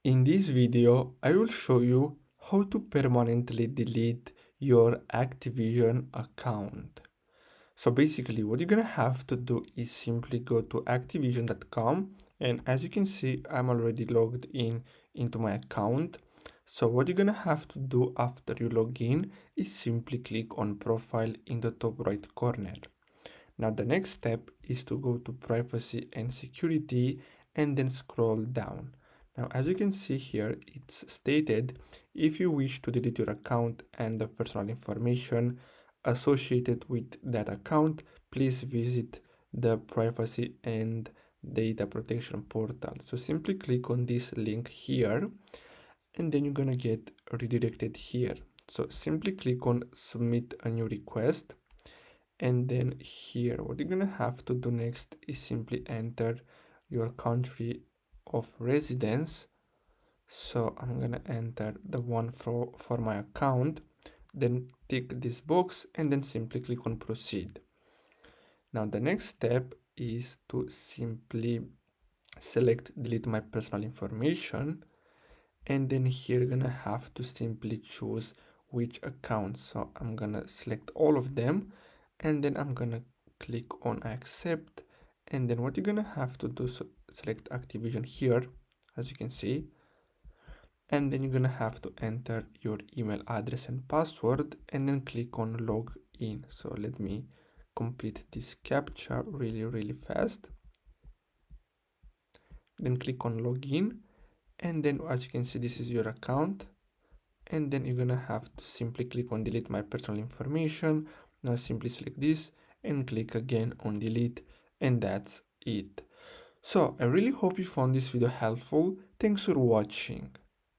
In this video, I will show you how to permanently delete your Activision account. So basically what you're gonna have to do is simply go to activision.com, and as you can see, I'm already logged in into my account. So what you're gonna have to do after you log in is simply click on profile in the top right corner. Now the next step is to go to privacy and security and then scroll down. Now as you can see here, it's stated if you wish to delete your account and the personal information associated with that account, please visit the privacy and data protection portal. So simply click on this link here and then you're gonna get redirected here. So simply click on submit a new request, and then here what you're gonna have to do next is simply enter your country of residence. So I'm gonna enter the one for my account, then tick this box and then simply click on proceed. Now the next step is to simply select delete my personal information, and then here you're gonna have to simply choose which account. So I'm gonna select all of them, and then I'm gonna click on accept, and then what you're gonna have to do, so select Activision here, as you can see, and then you're gonna have to enter your email address and password and then click on log in. So let me complete this captcha really fast, then click on login, and then as you can see, this is your account, and then you're gonna have to simply click on delete my personal information. Now simply select this and click again on delete, and that's it. So I really hope you found this video helpful. Thanks for watching.